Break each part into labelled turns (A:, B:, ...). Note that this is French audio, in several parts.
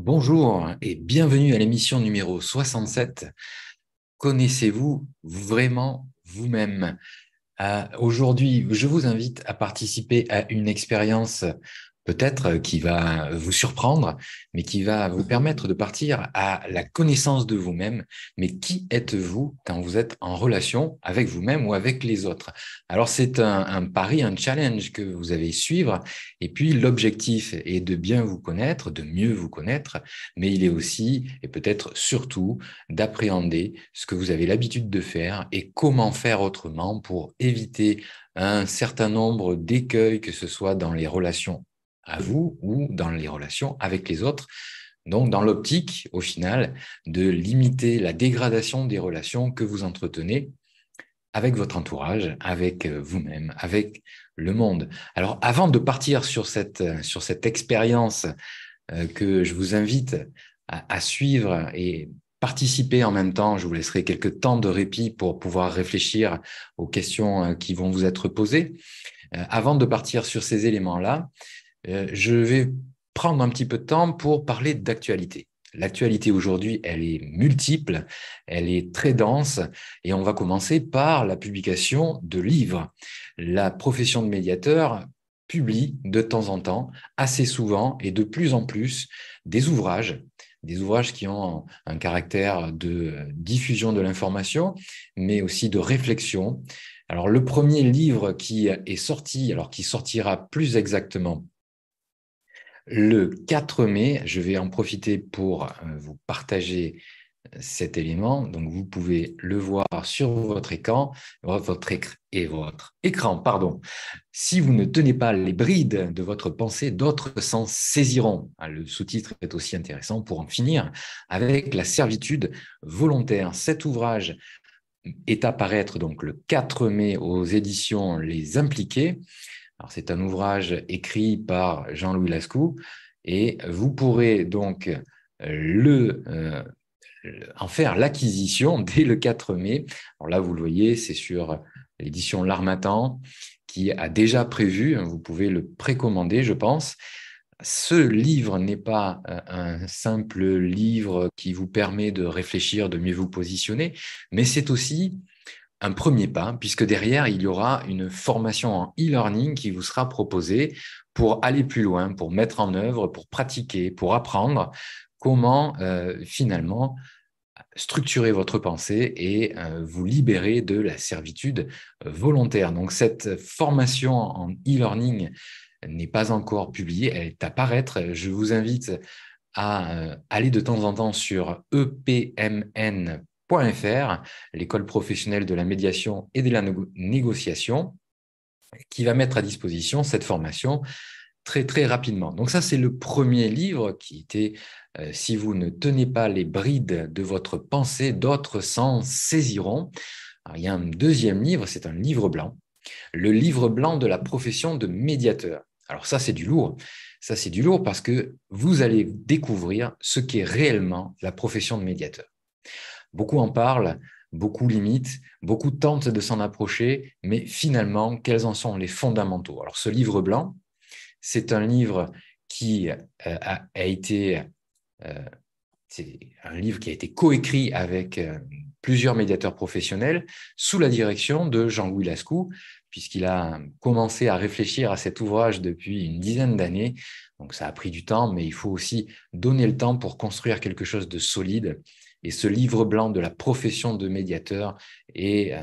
A: Bonjour et bienvenue à l'émission numéro 67. Connaissez-vous vraiment vous-même? Aujourd'hui, je vous invite à participer à une expérience peut-être qui va vous surprendre, mais qui va vous permettre de partir à la connaissance de vous-même. Mais qui êtes-vous quand vous êtes en relation avec vous-même ou avec les autres? Alors, c'est un pari, un challenge que vous allez suivre. Et puis, l'objectif est de bien vous connaître, de mieux vous connaître, mais il est aussi, et peut-être surtout, d'appréhender ce que vous avez l'habitude de faire et comment faire autrement pour éviter un certain nombre d'écueils, que ce soit dans les relations à vous ou dans les relations avec les autres. Donc, dans l'optique, au final, de limiter la dégradation des relations que vous entretenez avec votre entourage, avec vous-même, avec le monde. Alors, avant de partir sur cette expérience que je vous invite à suivre et participer en même temps, je vous laisserai quelques temps de répit pour pouvoir réfléchir aux questions qui vont vous être posées. Avant de partir sur ces éléments-là, je vais prendre un petit peu de temps pour parler d'actualité. L'actualité aujourd'hui, elle est multiple, elle est très dense et on va commencer par la publication de livres. La profession de médiateur publie de temps en temps, assez souvent et de plus en plus, des ouvrages qui ont un caractère de diffusion de l'information, mais aussi de réflexion. Alors, le premier livre qui est sorti, alors qui sortira plus exactement le 4 mai, je vais en profiter pour vous partager cet élément. Donc, vous pouvez le voir sur votre écran, votre écran, pardon. Si vous ne tenez pas les brides de votre pensée, d'autres s'en saisiront. Le sous-titre est aussi intéressant pour en finir avec la servitude volontaire. Cet ouvrage est à paraître donc le 4 mai aux éditions Les Impliqués. Alors, c'est un ouvrage écrit par Jean-Louis Lascaux et vous pourrez donc en faire l'acquisition dès le 4 mai. Alors là, vous le voyez, c'est sur l'édition L'Harmattan qui a déjà prévu, vous pouvez le précommander, je pense. Ce livre n'est pas un simple livre qui vous permet de réfléchir, de mieux vous positionner, mais c'est aussi un premier pas, puisque derrière, il y aura une formation en e-learning qui vous sera proposée pour aller plus loin, pour mettre en œuvre, pour pratiquer, pour apprendre comment finalement structurer votre pensée et vous libérer de la servitude volontaire. Donc, cette formation en e-learning n'est pas encore publiée, elle est à paraître. Je vous invite à aller de temps en temps sur epmn.fr, l'école professionnelle de la médiation et de la négociation, qui va mettre à disposition cette formation très, très rapidement. Donc ça, c'est le premier livre qui était « Si vous ne tenez pas les brides de votre pensée, d'autres s'en saisiront ». Alors, il y a un deuxième livre, c'est un livre blanc, le livre blanc de la profession de médiateur. Alors ça, c'est du lourd. Ça, c'est du lourd parce que vous allez découvrir ce qu'est réellement la profession de médiateur. Beaucoup en parlent, beaucoup limitent, beaucoup tentent de s'en approcher, mais finalement, quels en sont les fondamentaux? Alors, ce livre blanc, c'est un livre qui a été c'est un livre qui a été coécrit avec plusieurs médiateurs professionnels sous la direction de Jean-Louis Lascaux, puisqu'il a commencé à réfléchir à cet ouvrage depuis une dizaine d'années. Donc, ça a pris du temps, mais il faut aussi donner le temps pour construire quelque chose de solide. Et ce livre blanc de la profession de médiateur est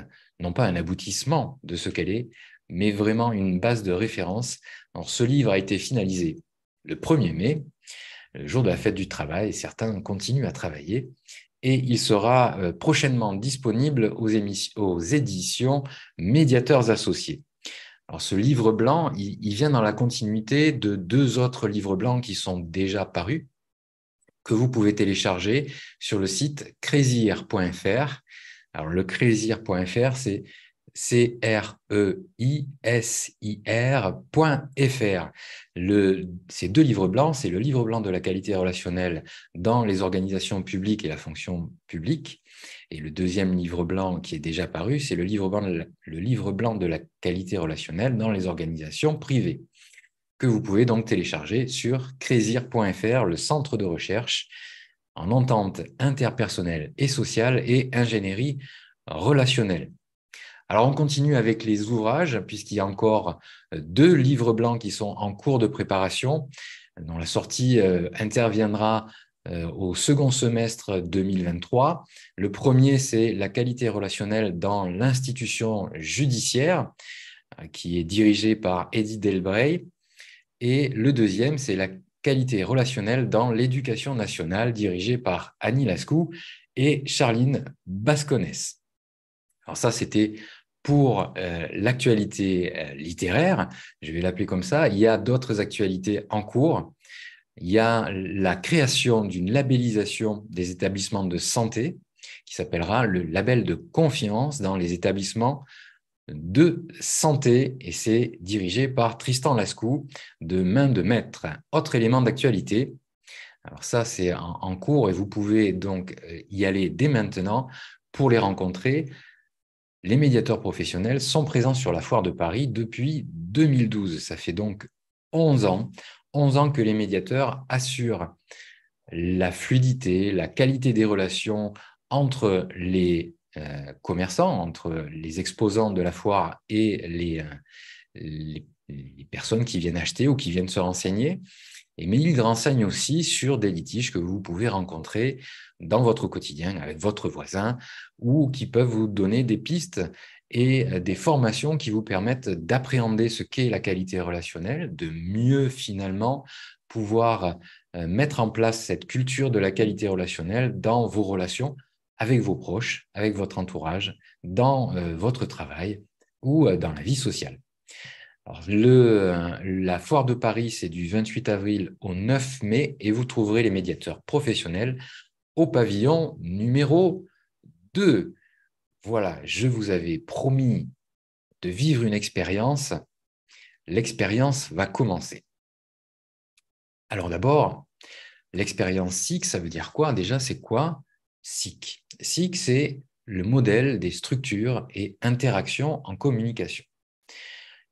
A: non pas un aboutissement de ce qu'elle est, mais vraiment une base de référence. Alors, ce livre a été finalisé le 1er mai, le jour de la fête du travail, et certains continuent à travailler. Et il sera prochainement disponible aux éditions Médiateurs Associés. Alors, ce livre blanc, il vient dans la continuité de deux autres livres blancs qui sont déjà parus, que vous pouvez télécharger sur le site crazyr.fr. Alors, le crazyr.fr, c'est CREISIR.fr. Ces deux livres blancs, c'est le livre blanc de la qualité relationnelle dans les organisations publiques et la fonction publique. Et le deuxième livre blanc qui est déjà paru, c'est le livre blanc de la qualité relationnelle dans les organisations privées. que vous pouvez donc télécharger sur Crazyr.fr, le centre de recherche en entente interpersonnelle et sociale et ingénierie relationnelle. Alors, on continue avec les ouvrages, puisqu'il y a encore 2 livres blancs qui sont en cours de préparation, dont la sortie interviendra au second semestre 2023. Le premier, c'est la qualité relationnelle dans l'institution judiciaire, qui est dirigé par Edith Delbray. Et le deuxième, c'est la qualité relationnelle dans l'éducation nationale, dirigée par Annie Lascou et Charline Basconès. Alors ça, c'était pour l'actualité littéraire, je vais l'appeler comme ça. Il y a d'autres actualités en cours. Il y a la création d'une labellisation des établissements de santé qui s'appellera le label de confiance dans les établissements de santé, et c'est dirigé par Tristan Lascou de Main de Maître. Autre élément d'actualité, alors ça c'est en cours et vous pouvez donc y aller dès maintenant pour les rencontrer. Les médiateurs professionnels sont présents sur la Foire de Paris depuis 2012. Ça fait donc 11 ans que les médiateurs assurent la fluidité, la qualité des relations entre les commerçants, entre les exposants de la foire et les personnes qui viennent acheter ou qui viennent se renseigner. Mais ils renseignent aussi sur des litiges que vous pouvez rencontrer dans votre quotidien avec votre voisin ou qui peuvent vous donner des pistes et des formations qui vous permettent d'appréhender ce qu'est la qualité relationnelle, de mieux finalement pouvoir mettre en place cette culture de la qualité relationnelle dans vos relations avec vos proches, avec votre entourage, dans votre travail ou dans la vie sociale. Alors, la Foire de Paris, c'est du 28 avril au 9 mai et vous trouverez les médiateurs professionnels au pavillon numéro 2. Voilà, je vous avais promis de vivre une expérience. L'expérience va commencer. Alors d'abord, l'expérience SIC, ça veut dire quoi? Déjà, c'est quoi SIC? SIC, c'est le modèle des structures et interactions en communication.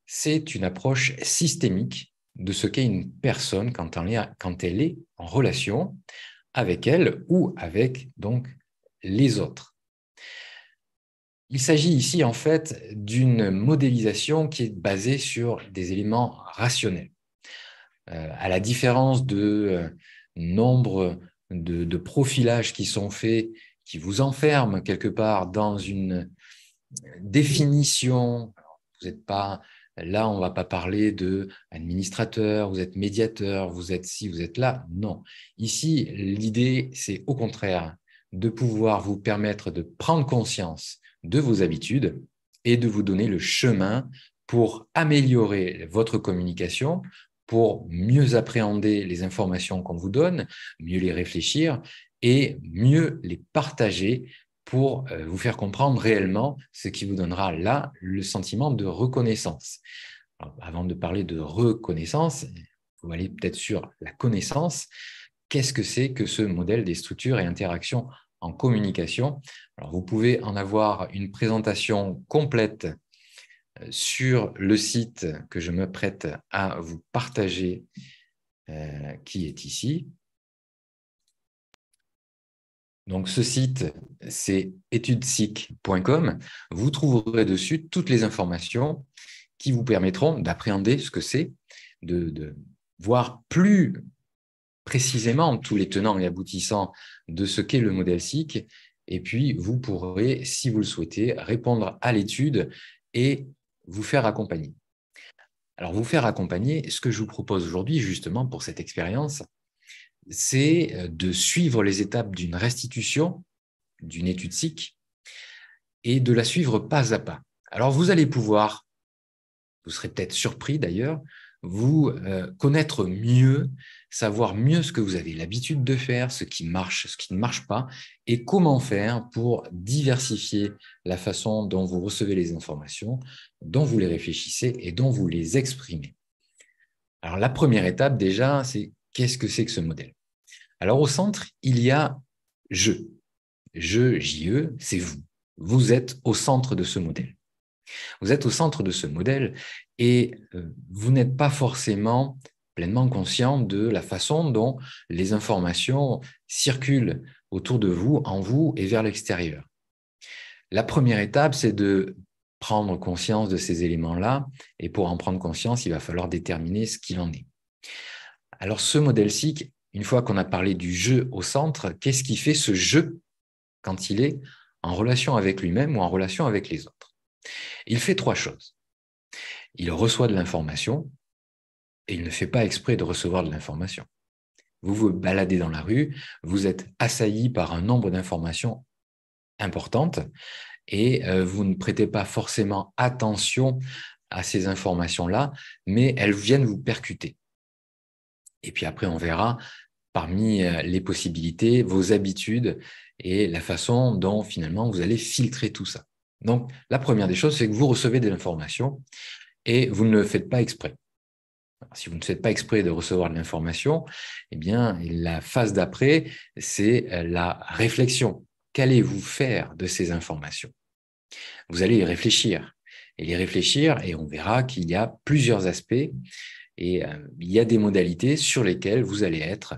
A: C'est une approche systémique de ce qu'est une personne quand elle est en relation avec elle ou avec donc les autres. Il s'agit ici en fait d'une modélisation qui est basée sur des éléments rationnels. À la différence de nombre de profilages qui sont faits, qui vous enferment quelque part dans une définition. Vous n'êtes pas là, on ne va pas parler d'administrateur, vous êtes médiateur, vous êtes ci, vous êtes là. Non. Ici, l'idée, c'est au contraire de pouvoir vous permettre de prendre conscience de vos habitudes et de vous donner le chemin pour améliorer votre communication, pour mieux appréhender les informations qu'on vous donne, mieux les réfléchir et mieux les partager pour vous faire comprendre réellement ce qui vous donnera là le sentiment de reconnaissance. Alors, avant de parler de reconnaissance, il faut aller peut-être sur la connaissance. Qu'est-ce que c'est que ce modèle des structures et interactions en communication? Alors, vous pouvez en avoir une présentation complète sur le site que je me prête à vous partager, qui est ici. Donc, ce site, c'est etudesic.com. Vous trouverez dessus toutes les informations qui vous permettront d'appréhender ce que c'est, de voir plus précisément tous les tenants et aboutissants de ce qu'est le modèle SIC. Et puis, vous pourrez, si vous le souhaitez, répondre à l'étude et vous faire accompagner. Alors, vous faire accompagner, ce que je vous propose aujourd'hui, justement, pour cette expérience, c'est de suivre les étapes d'une restitution, d'une étude SIC, et de la suivre pas à pas. Alors, vous allez pouvoir, vous serez peut-être surpris d'ailleurs, vous connaître mieux, savoir mieux ce que vous avez l'habitude de faire, ce qui marche, ce qui ne marche pas, et comment faire pour diversifier la façon dont vous recevez les informations, dont vous les réfléchissez et dont vous les exprimez. Alors, la première étape déjà, c'est qu'est-ce que c'est que ce modèle? Alors, au centre, il y a « je ». Je, J-E, c'est vous. Vous êtes au centre de ce modèle. Vous êtes au centre de ce modèle et vous n'êtes pas forcément pleinement conscient de la façon dont les informations circulent autour de vous, en vous et vers l'extérieur. La première étape, c'est de prendre conscience de ces éléments-là, et pour en prendre conscience, il va falloir déterminer ce qu'il en est. Alors, ce modèle SIC, une fois qu'on a parlé du jeu au centre, qu'est-ce qui fait ce jeu quand il est en relation avec lui-même ou en relation avec les autres? Il fait trois choses. Il reçoit de l'information et il ne fait pas exprès de recevoir de l'information. Vous vous baladez dans la rue, vous êtes assailli par un nombre d'informations importantes et vous ne prêtez pas forcément attention à ces informations-là, mais elles viennent vous percuter. Et puis après, on verra parmi les possibilités, vos habitudes et la façon dont finalement vous allez filtrer tout ça. Donc, la première des choses, c'est que vous recevez de l'information et vous ne le faites pas exprès. Alors, si vous ne faites pas exprès de recevoir de l'information, eh bien, la phase d'après, c'est la réflexion. Qu'allez-vous faire de ces informations? Vous allez y réfléchir. Et les réfléchir, et on verra qu'il y a plusieurs aspects et il y a des modalités sur lesquelles vous allez être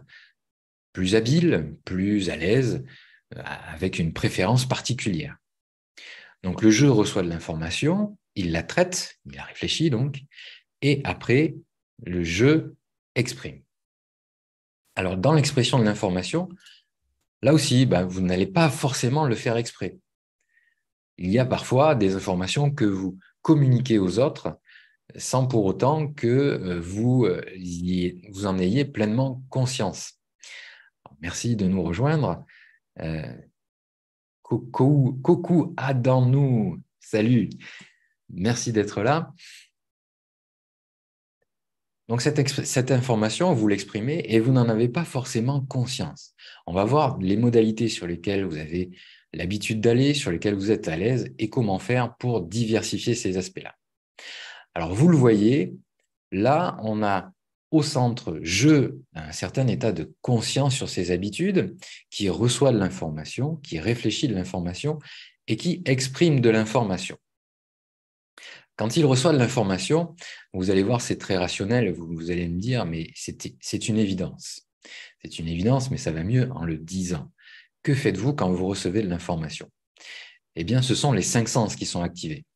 A: plus habile, plus à l'aise, avec une préférence particulière. Donc, le jeu reçoit de l'information, il la traite, il la réfléchit donc, et après, le jeu exprime. Alors, dans l'expression de l'information, là aussi, vous n'allez pas forcément le faire exprès. Il y a parfois des informations que vous communiquez aux autres sans pour autant que vous en ayez pleinement conscience. Alors, merci de nous rejoindre. Coucou Adam, salut, merci d'être là. Donc, cette information, vous l'exprimez et vous n'en avez pas forcément conscience. On va voir les modalités sur lesquelles vous avez l'habitude d'aller, sur lesquelles vous êtes à l'aise et comment faire pour diversifier ces aspects-là. Alors, vous le voyez, là, on a au centre je, un certain état de conscience sur ses habitudes, qui reçoit de l'information, qui réfléchit de l'information et qui exprime de l'information. Quand il reçoit de l'information, vous allez voir, c'est très rationnel, vous allez me dire, mais c'est une évidence. C'est une évidence, mais ça va mieux en le disant. Que faites-vous quand vous recevez de l'information? Eh bien, ce sont les 5 sens qui sont activés.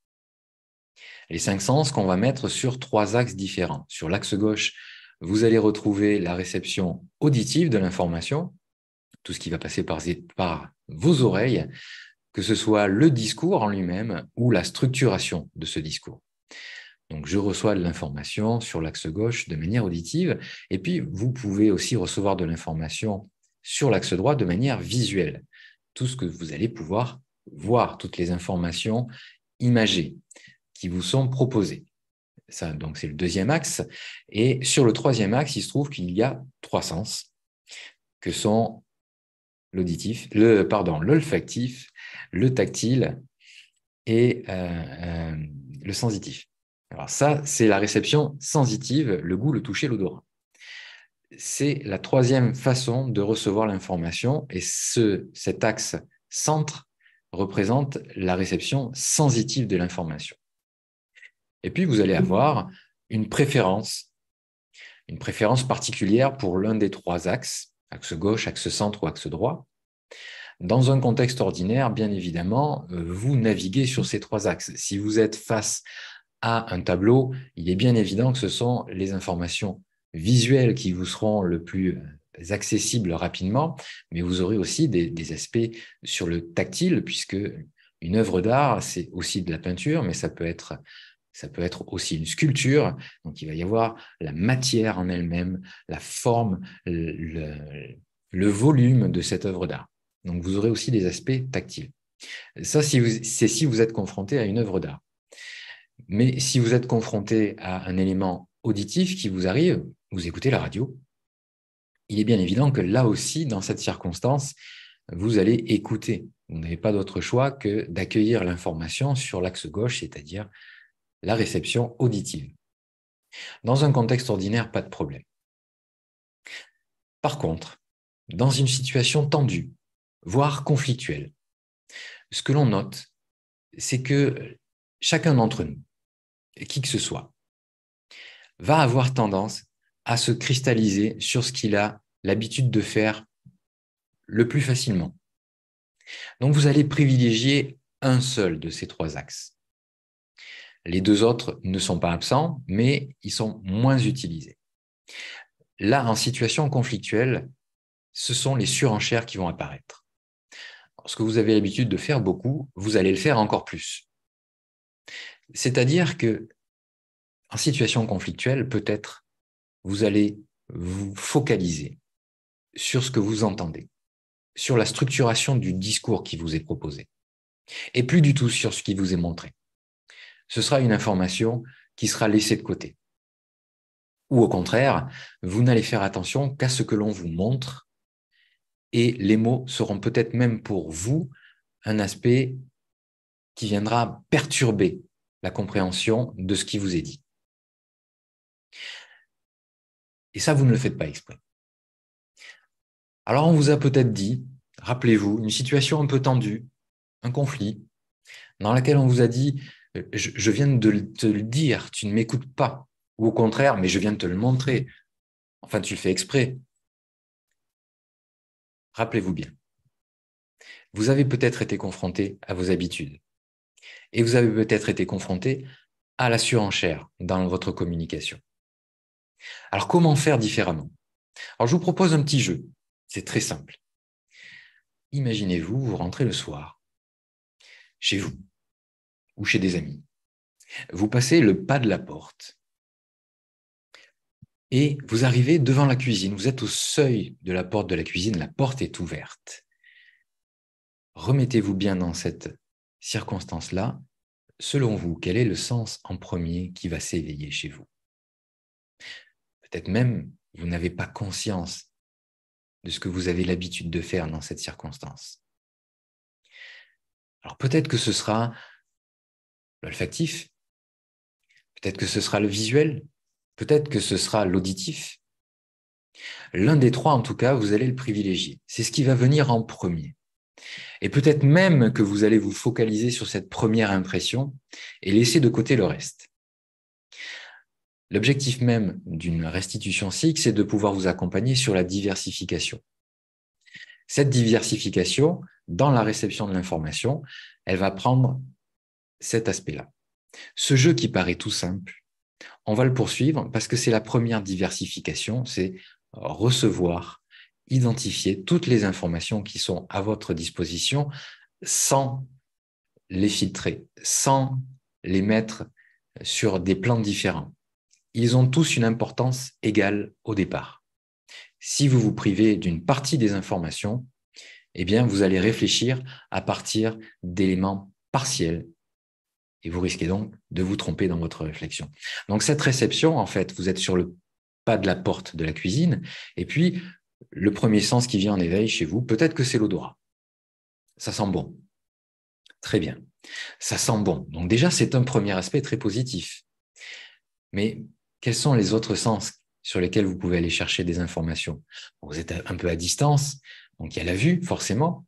A: Les 5 sens qu'on va mettre sur 3 axes différents. Sur l'axe gauche, vous allez retrouver la réception auditive de l'information, tout ce qui va passer par vos oreilles, que ce soit le discours en lui-même ou la structuration de ce discours. Donc, je reçois de l'information sur l'axe gauche de manière auditive, et puis vous pouvez aussi recevoir de l'information sur l'axe droit de manière visuelle. Tout ce que vous allez pouvoir voir, toutes les informations imagées qui vous sont proposées. Ça, donc, c'est le deuxième axe. Et sur le troisième axe, il se trouve qu'il y a 3 sens, que sont l'olfactif, le tactile et le sensitif. Alors ça, c'est la réception sensitive, le goût, le toucher, l'odorat. C'est la troisième façon de recevoir l'information et cet axe centre représente la réception sensitive de l'information. Et puis, vous allez avoir une préférence particulière pour l'un des 3 axes, axe gauche, axe centre ou axe droit. Dans un contexte ordinaire, bien évidemment, vous naviguez sur ces 3 axes. Si vous êtes face à un tableau, il est bien évident que ce sont les informations visuelles qui vous seront le plus accessibles rapidement, mais vous aurez aussi des aspects sur le tactile, puisque une œuvre d'art, c'est aussi de la peinture, mais ça peut être aussi une sculpture. Donc, il va y avoir la matière en elle-même, la forme, le volume de cette œuvre d'art. Donc, vous aurez aussi des aspects tactiles. Ça, c'est si vous êtes confronté à une œuvre d'art. Mais si vous êtes confronté à un élément auditif qui vous arrive, vous écoutez la radio, il est bien évident que là aussi, dans cette circonstance, vous allez écouter. Vous n'avez pas d'autre choix que d'accueillir l'information sur l'axe gauche, c'est-à-dire la réception auditive. Dans un contexte ordinaire, pas de problème. Par contre, dans une situation tendue, voire conflictuelle, ce que l'on note, c'est que chacun d'entre nous, qui que ce soit, va avoir tendance à se cristalliser sur ce qu'il a l'habitude de faire le plus facilement. Donc, vous allez privilégier un seul de ces trois axes. Les deux autres ne sont pas absents, mais ils sont moins utilisés. Là, en situation conflictuelle, ce sont les surenchères qui vont apparaître. Ce que vous avez l'habitude de faire beaucoup, vous allez le faire encore plus. C'est-à-dire que, en situation conflictuelle, peut-être, vous allez vous focaliser sur ce que vous entendez, sur la structuration du discours qui vous est proposé, et plus du tout sur ce qui vous est montré. Ce sera une information qui sera laissée de côté. Ou au contraire, vous n'allez faire attention qu'à ce que l'on vous montre, et les mots seront peut-être même pour vous un aspect qui viendra perturber la compréhension de ce qui vous est dit. Et ça, vous ne le faites pas exprès. Alors, on vous a peut-être dit, rappelez-vous, une situation un peu tendue, un conflit, dans laquelle on vous a dit « je viens de te le dire, tu ne m'écoutes pas », ou au contraire « mais je viens de te le montrer, enfin tu le fais exprès ». Rappelez-vous bien, vous avez peut-être été confronté à vos habitudes et vous avez peut-être été confronté à la surenchère dans votre communication. Alors, comment faire différemment? Alors, je vous propose un petit jeu. C'est très simple. Imaginez-vous, vous rentrez le soir, chez vous ou chez des amis. Vous passez le pas de la porte et vous arrivez devant la cuisine. Vous êtes au seuil de la porte de la cuisine, la porte est ouverte. Remettez-vous bien dans cette circonstance-là. Selon vous, quel est le sens en premier qui va s'éveiller chez vous? Peut-être même, vous n'avez pas conscience de ce que vous avez l'habitude de faire dans cette circonstance. Alors peut-être que ce sera l'olfactif, peut-être que ce sera le visuel, peut-être que ce sera l'auditif. L'un des trois, en tout cas, vous allez le privilégier. C'est ce qui va venir en premier. Et peut-être même que vous allez vous focaliser sur cette première impression et laisser de côté le reste. L'objectif même d'une restitution SIG, c'est de pouvoir vous accompagner sur la diversification. Cette diversification, dans la réception de l'information, elle va prendre cet aspect-là. Ce jeu qui paraît tout simple, on va le poursuivre parce que c'est la première diversification, c'est recevoir, identifier toutes les informations qui sont à votre disposition sans les filtrer, sans les mettre sur des plans différents. Ils ont tous une importance égale au départ. Si vous vous privez d'une partie des informations, eh bien, vous allez réfléchir à partir d'éléments partiels et vous risquez donc de vous tromper dans votre réflexion. Donc, cette réception, en fait, vous êtes sur le pas de la porte de la cuisine et puis le premier sens qui vient en éveil chez vous, peut-être que c'est l'odorat. Ça sent bon. Très bien. Ça sent bon. Donc déjà, c'est un premier aspect très positif. Mais quels sont les autres sens sur lesquels vous pouvez aller chercher des informations? Vous êtes un peu à distance, donc il y a la vue, forcément.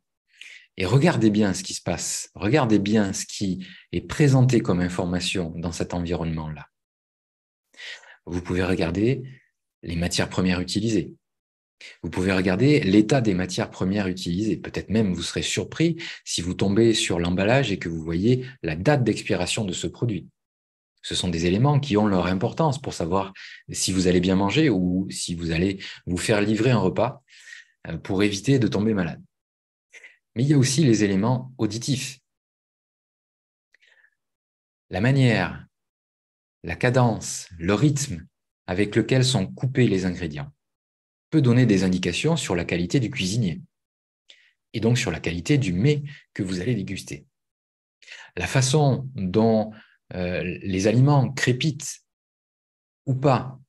A: Et regardez bien ce qui se passe. Regardez bien ce qui est présenté comme information dans cet environnement-là. Vous pouvez regarder les matières premières utilisées. Vous pouvez regarder l'état des matières premières utilisées. Peut-être même vous serez surpris si vous tombez sur l'emballage et que vous voyez la date d'expiration de ce produit. Ce sont des éléments qui ont leur importance pour savoir si vous allez bien manger ou si vous allez vous faire livrer un repas pour éviter de tomber malade. Mais il y a aussi les éléments auditifs. La manière, la cadence, le rythme avec lequel sont coupés les ingrédients peut donner des indications sur la qualité du cuisinier et donc sur la qualité du mets que vous allez déguster. La façon dont les aliments crépitent ou pas,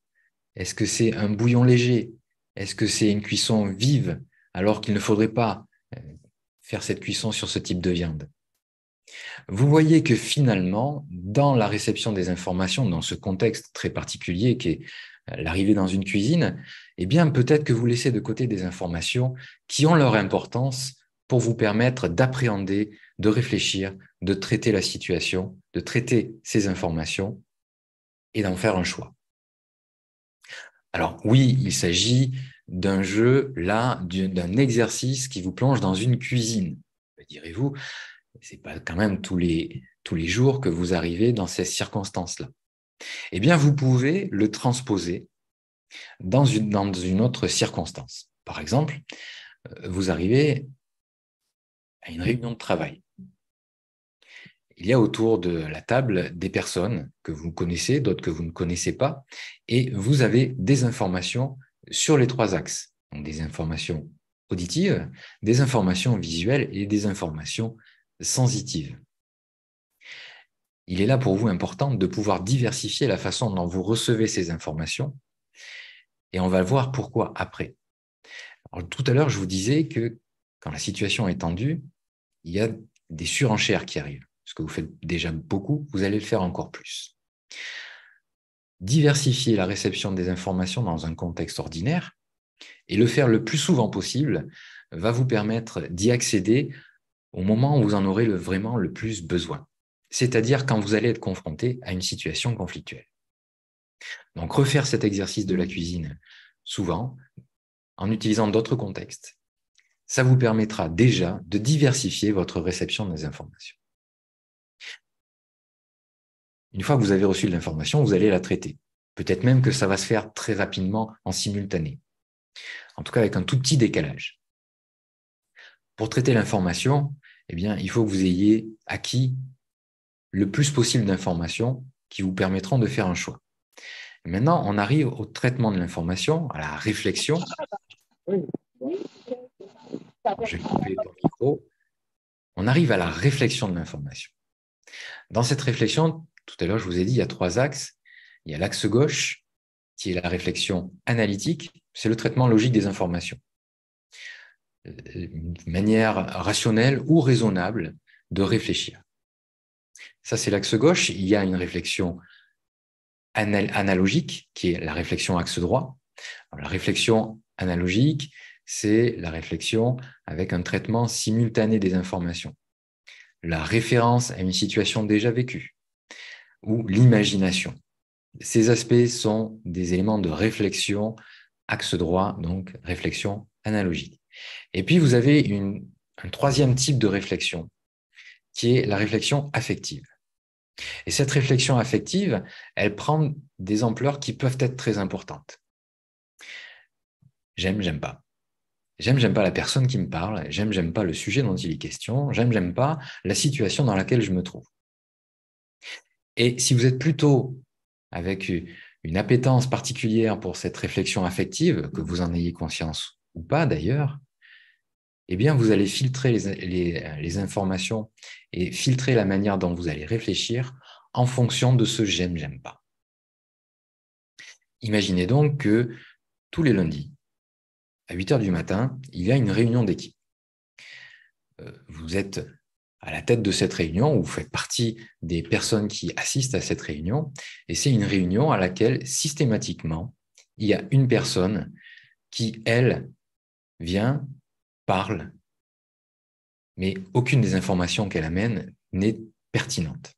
A: est-ce que c'est un bouillon léger? Est-ce que c'est une cuisson vive alors qu'il ne faudrait pas faire cette cuisson sur ce type de viande? Vous voyez que finalement, dans la réception des informations, dans ce contexte très particulier qui est l'arrivée dans une cuisine, eh bien peut-être que vous laissez de côté des informations qui ont leur importance pour vous permettre d'appréhender, de réfléchir, de traiter la situation, de traiter ces informations et d'en faire un choix. Alors oui, il s'agit d'un jeu, là, d'un exercice qui vous plonge dans une cuisine. Direz-vous, c'est pas quand même tous les jours que vous arrivez dans ces circonstances-là. Eh bien, vous pouvez le transposer dans une autre circonstance. Par exemple, vous arrivez à une réunion de travail. Il y a autour de la table des personnes que vous connaissez, d'autres que vous ne connaissez pas, et vous avez des informations sur les trois axes. Donc des informations auditives, des informations visuelles et des informations sensitives. Il est là pour vous important de pouvoir diversifier la façon dont vous recevez ces informations, et on va voir pourquoi après. Alors, tout à l'heure, je vous disais que quand la situation est tendue, il y a des surenchères qui arrivent. Ce que vous faites déjà beaucoup, vous allez le faire encore plus. Diversifier la réception des informations dans un contexte ordinaire et le faire le plus souvent possible va vous permettre d'y accéder au moment où vous en aurez vraiment le plus besoin, c'est-à-dire quand vous allez être confronté à une situation conflictuelle. Donc, refaire cet exercice de la cuisine souvent, en utilisant d'autres contextes, ça vous permettra déjà de diversifier votre réception des informations. Une fois que vous avez reçu de l'information, vous allez la traiter. Peut-être même que ça va se faire très rapidement en simultané. En tout cas, avec un tout petit décalage. Pour traiter l'information, eh bien, il faut que vous ayez acquis le plus possible d'informations qui vous permettront de faire un choix. Maintenant, on arrive au traitement de l'information, à la réflexion. Alors, je vais couper ton micro. On arrive à la réflexion de l'information. Dans cette réflexion, tout à l'heure, je vous ai dit, il y a trois axes. Il y a l'axe gauche, qui est la réflexion analytique, c'est le traitement logique des informations. Une manière rationnelle ou raisonnable de réfléchir. Ça, c'est l'axe gauche. Il y a une réflexion analogique, qui est la réflexion axe droit. Alors, la réflexion analogique, c'est la réflexion avec un traitement simultané des informations. La référence à une situation déjà vécue ou l'imagination. Ces aspects sont des éléments de réflexion axe droit, donc réflexion analogique. Et puis, vous avez un troisième type de réflexion, qui est la réflexion affective. Et cette réflexion affective, elle prend des ampleurs qui peuvent être très importantes. J'aime, j'aime pas. J'aime pas la personne qui me parle. J'aime pas le sujet dont il est question. J'aime pas la situation dans laquelle je me trouve. Et si vous êtes plutôt avec une appétence particulière pour cette réflexion affective, que vous en ayez conscience ou pas d'ailleurs, eh bien, vous allez filtrer les informations et filtrer la manière dont vous allez réfléchir en fonction de ce j'aime pas. Imaginez donc que tous les lundis, à 8 heures du matin, il y a une réunion d'équipe. Vous êtes à la tête de cette réunion, ou vous faites partie des personnes qui assistent à cette réunion, et c'est une réunion à laquelle, systématiquement, il y a une personne qui, elle, vient, parle, mais aucune des informations qu'elle amène n'est pertinente.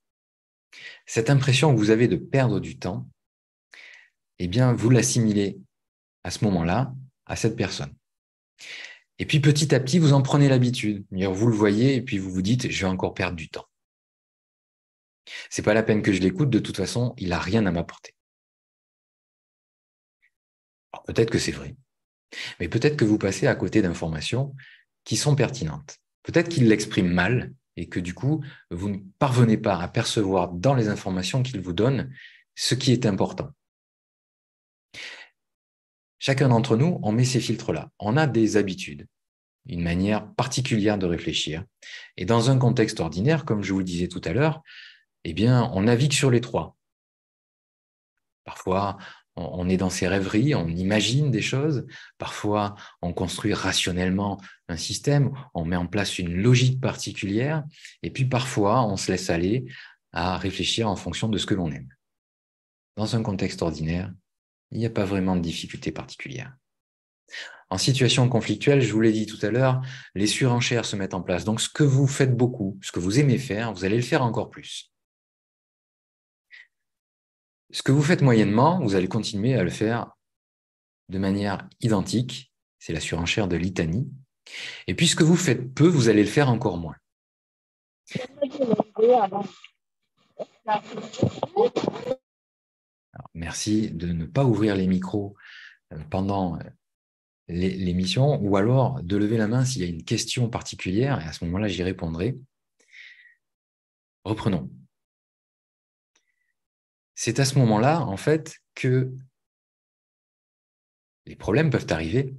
A: Cette impression que vous avez de perdre du temps, eh bien, vous l'assimilez à ce moment-là à cette personne. Et puis, petit à petit, vous en prenez l'habitude. Vous le voyez et puis vous vous dites, je vais encore perdre du temps. C'est pas la peine que je l'écoute, de toute façon, il n'a rien à m'apporter. Alors, peut-être que c'est vrai, mais peut-être que vous passez à côté d'informations qui sont pertinentes. Peut-être qu'il l'exprime mal et que du coup, vous ne parvenez pas à percevoir dans les informations qu'il vous donne ce qui est important. Chacun d'entre nous, on met ces filtres-là. On a des habitudes, une manière particulière de réfléchir. Et dans un contexte ordinaire, comme je vous le disais tout à l'heure, eh bien, on navigue sur les trois. Parfois, on est dans ses rêveries, on imagine des choses. Parfois, on construit rationnellement un système, on met en place une logique particulière. Et puis, parfois, on se laisse aller à réfléchir en fonction de ce que l'on aime. Dans un contexte ordinaire, il n'y a pas vraiment de difficulté particulière. En situation conflictuelle, je vous l'ai dit tout à l'heure, les surenchères se mettent en place. Donc, ce que vous faites beaucoup, ce que vous aimez faire, vous allez le faire encore plus. Ce que vous faites moyennement, vous allez continuer à le faire de manière identique. C'est la surenchère de litanie. Et puisque vous faites peu, vous allez le faire encore moins. Alors, merci de ne pas ouvrir les micros pendant l'émission, ou alors de lever la main s'il y a une question particulière, et à ce moment-là, j'y répondrai. Reprenons. C'est à ce moment-là, en fait, que les problèmes peuvent arriver.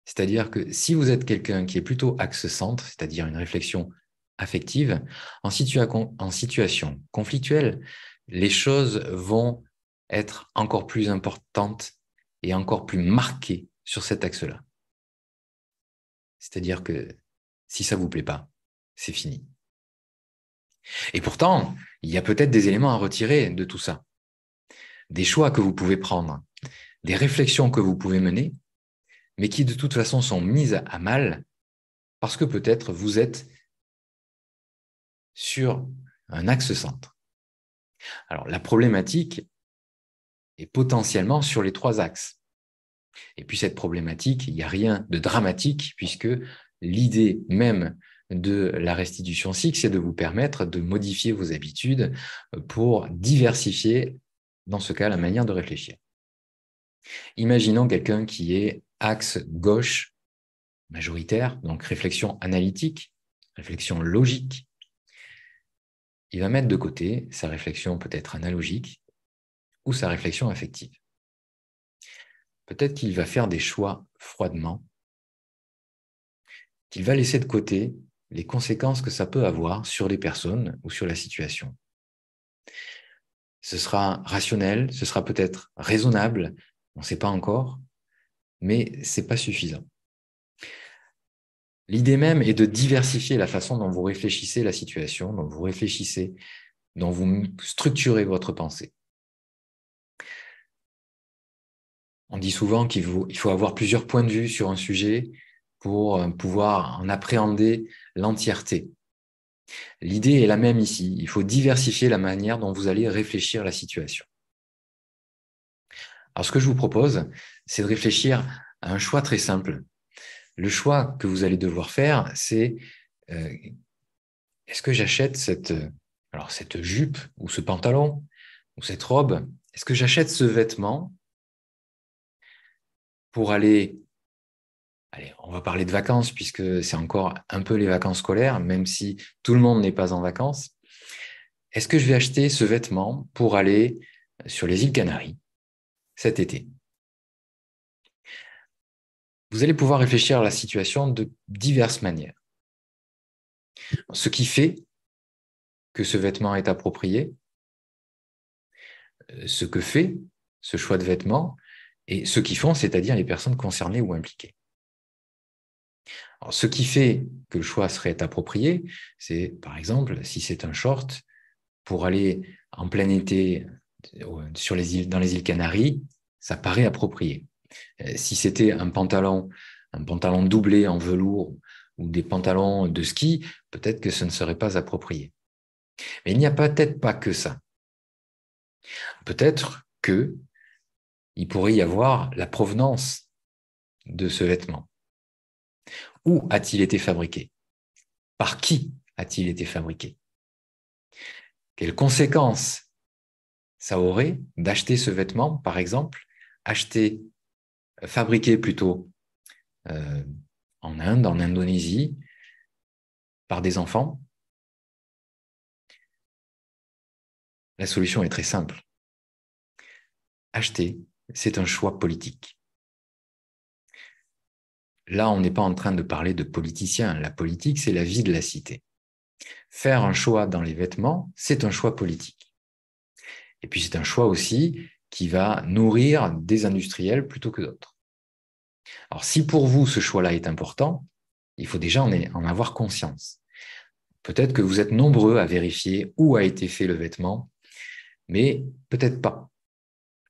A: C'est-à-dire que si vous êtes quelqu'un qui est plutôt axe-centre, c'est-à-dire une réflexion affective, en situation conflictuelle, les choses vont être encore plus importantes et encore plus marquées sur cet axe-là. C'est-à-dire que si ça ne vous plaît pas, c'est fini. Et pourtant, il y a peut-être des éléments à retirer de tout ça. Des choix que vous pouvez prendre, des réflexions que vous pouvez mener, mais qui de toute façon sont mises à mal parce que peut-être vous êtes sur un axe centre. Alors, la problématique est potentiellement sur les 3 axes. Et puis, cette problématique, il n'y a rien de dramatique puisque l'idée même de la restitution cycle, c'est de vous permettre de modifier vos habitudes pour diversifier, dans ce cas, la manière de réfléchir. Imaginons quelqu'un qui est axe gauche majoritaire, donc réflexion analytique, réflexion logique. Il va mettre de côté sa réflexion peut-être analogique ou sa réflexion affective. Peut-être qu'il va faire des choix froidement, qu'il va laisser de côté les conséquences que ça peut avoir sur les personnes ou sur la situation. Ce sera rationnel, ce sera peut-être raisonnable, on ne sait pas encore, mais ce n'est pas suffisant. L'idée même est de diversifier la façon dont vous réfléchissez la situation, dont vous réfléchissez, dont vous structurez votre pensée. On dit souvent qu'il faut avoir plusieurs points de vue sur un sujet pour pouvoir en appréhender l'entièreté. L'idée est la même ici. Il faut diversifier la manière dont vous allez réfléchir la situation. Alors, ce que je vous propose, c'est de réfléchir à un choix très simple. Le choix que vous allez devoir faire, c'est est-ce que j'achète cette jupe ou ce pantalon ou cette robe? Est-ce que j'achète ce vêtement pour aller, on va parler de vacances puisque c'est encore un peu les vacances scolaires, même si tout le monde n'est pas en vacances. Est-ce que je vais acheter ce vêtement pour aller sur les îles Canaries cet été? Vous allez pouvoir réfléchir à la situation de diverses manières. Ce qui fait que ce vêtement est approprié, ce que fait ce choix de vêtement et ceux qui font, c'est-à-dire les personnes concernées ou impliquées. Alors, ce qui fait que le choix serait approprié, c'est par exemple si c'est un short pour aller en plein été dans les îles Canaries, ça paraît approprié. Si c'était un pantalon doublé en velours ou des pantalons de ski, peut-être que ce ne serait pas approprié. Mais il n'y a peut-être pas que ça. Peut-être qu'il pourrait y avoir la provenance de ce vêtement. Où a-t-il été fabriqué? Par qui a-t-il été fabriqué? Quelles conséquences ça aurait d'acheter ce vêtement, par exemple, fabriqué plutôt en Inde, en Indonésie, par des enfants? La solution est très simple. Acheter, c'est un choix politique. Là, on n'est pas en train de parler de politiciens. La politique, c'est la vie de la cité. Faire un choix dans les vêtements, c'est un choix politique. Et puis, c'est un choix aussi qui va nourrir des industriels plutôt que d'autres. Alors, si pour vous, ce choix-là est important, il faut déjà en avoir conscience. Peut-être que vous êtes nombreux à vérifier où a été fait le vêtement, mais peut-être pas.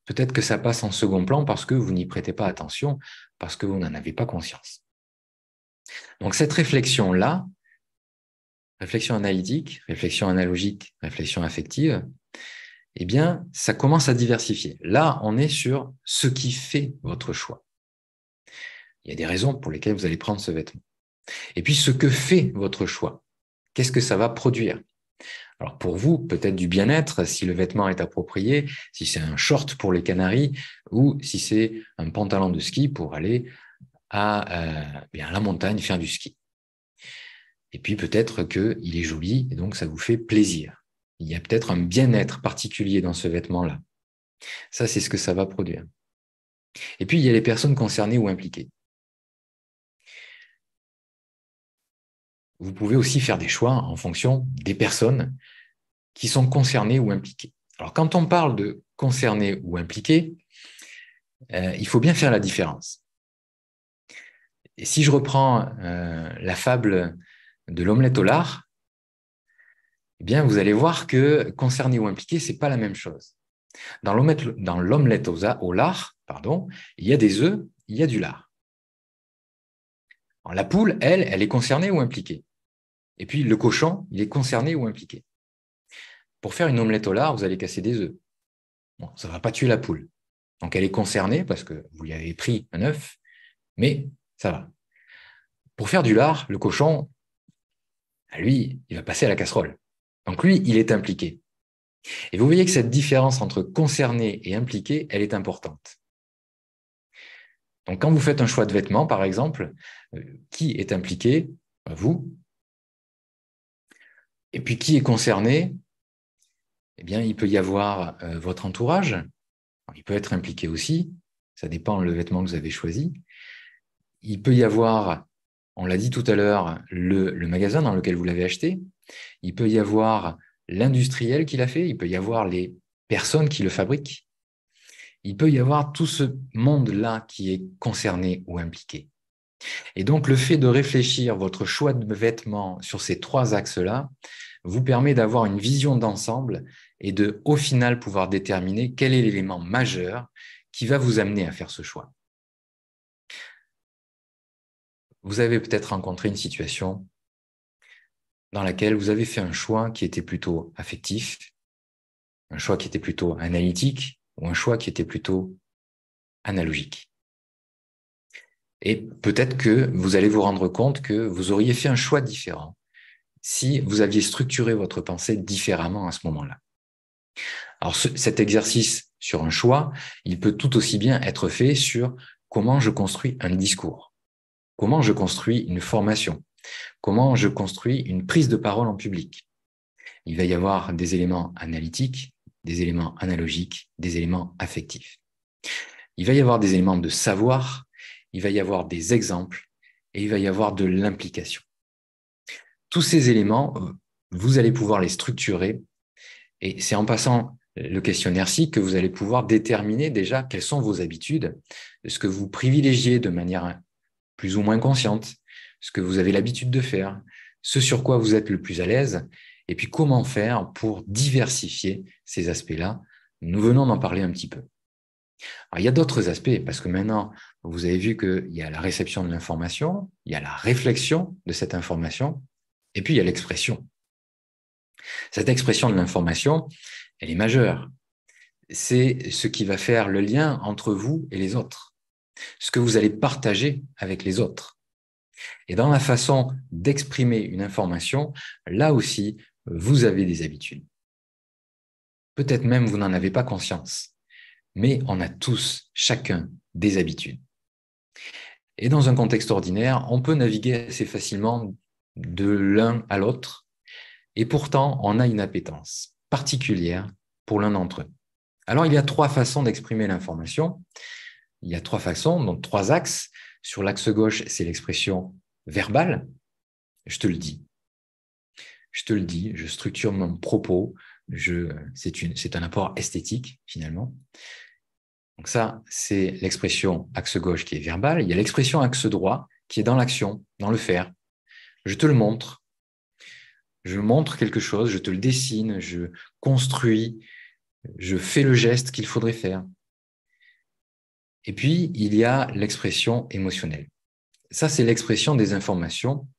A: Peut-être que ça passe en second plan parce que vous n'y prêtez pas attention, parce que vous n'en avez pas conscience. Donc cette réflexion-là, réflexion analytique, réflexion analogique, réflexion affective, eh bien, ça commence à diversifier. Là, on est sur ce qui fait votre choix. Il y a des raisons pour lesquelles vous allez prendre ce vêtement. Et puis, ce que fait votre choix, qu'est-ce que ça va produire? Alors pour vous, peut-être du bien-être si le vêtement est approprié, si c'est un short pour les Canaries ou si c'est un pantalon de ski pour aller à la montagne faire du ski. Et puis peut-être qu'il est joli et donc ça vous fait plaisir. Il y a peut-être un bien-être particulier dans ce vêtement-là. Ça, c'est ce que ça va produire. Et puis, il y a les personnes concernées ou impliquées. Vous pouvez aussi faire des choix en fonction des personnes qui sont concernées ou impliquées. Alors, quand on parle de concernées ou impliquées, il faut bien faire la différence. Et si je reprends la fable de l'omelette au lard, eh bien, vous allez voir que concerné ou impliqué, c'est pas la même chose. Dans l'omelette au lard, il y a des œufs, il y a du lard. Alors, la poule, elle est concernée ou impliquée. Et puis, le cochon, il est concerné ou impliqué. Pour faire une omelette au lard, vous allez casser des œufs. Bon, ça ne va pas tuer la poule. Donc, elle est concernée parce que vous lui avez pris un œuf, mais ça va. Pour faire du lard, le cochon, lui, il va passer à la casserole. Donc, lui, il est impliqué. Et vous voyez que cette différence entre concerné et impliqué, elle est importante. Donc, quand vous faites un choix de vêtements, par exemple, qui est impliqué? Vous. Et puis, qui est concerné? Eh bien, il peut y avoir votre entourage. Alors, il peut être impliqué aussi. Ça dépend le vêtement que vous avez choisi. Il peut y avoir, on l'a dit tout à l'heure, le magasin dans lequel vous l'avez acheté. Il peut y avoir l'industriel qui l'a fait. Il peut y avoir les personnes qui le fabriquent. Il peut y avoir tout ce monde-là qui est concerné ou impliqué. Et donc, le fait de réfléchir votre choix de vêtements sur ces trois axes-là vous permet d'avoir une vision d'ensemble et de, au final, pouvoir déterminer quel est l'élément majeur qui va vous amener à faire ce choix. Vous avez peut-être rencontré une situation dans laquelle vous avez fait un choix qui était plutôt affectif, un choix qui était plutôt analytique ou un choix qui était plutôt analogique. Et peut-être que vous allez vous rendre compte que vous auriez fait un choix différent si vous aviez structuré votre pensée différemment à ce moment-là. Alors cet exercice sur un choix, il peut tout aussi bien être fait sur comment je construis un discours, comment je construis une formation, comment je construis une prise de parole en public. Il va y avoir des éléments analytiques, des éléments analogiques, des éléments affectifs. Il va y avoir des éléments de savoir, il va y avoir des exemples et il va y avoir de l'implication. Tous ces éléments, vous allez pouvoir les structurer et c'est en passant le questionnaire SIC que vous allez pouvoir déterminer déjà quelles sont vos habitudes, ce que vous privilégiez de manière plus ou moins consciente, ce que vous avez l'habitude de faire, ce sur quoi vous êtes le plus à l'aise, et puis comment faire pour diversifier ces aspects-là. Nous venons d'en parler un petit peu. Alors, il y a d'autres aspects, parce que maintenant, vous avez vu qu'il y a la réception de l'information, il y a la réflexion de cette information, et puis il y a l'expression. Cette expression de l'information, elle est majeure. C'est ce qui va faire le lien entre vous et les autres, ce que vous allez partager avec les autres. Et dans la façon d'exprimer une information, là aussi, vous avez des habitudes. Peut-être même vous n'en avez pas conscience, mais on a tous, chacun, des habitudes. Et dans un contexte ordinaire, on peut naviguer assez facilement de l'un à l'autre, et pourtant, on a une appétence particulière pour l'un d'entre eux. Alors, il y a trois façons d'exprimer l'information. Il y a trois façons, donc trois axes. Sur l'axe gauche, c'est l'expression verbale. Je te le dis. Je te le dis, je structure mon propos. C'est un apport esthétique, finalement. Donc ça, c'est l'expression axe gauche qui est verbale. Il y a l'expression axe droit qui est dans l'action, dans le faire. Je te le montre. Je montre quelque chose, je te le dessine, je construis, je fais le geste qu'il faudrait faire. Et puis, il y a l'expression émotionnelle. Ça, c'est l'expression des informations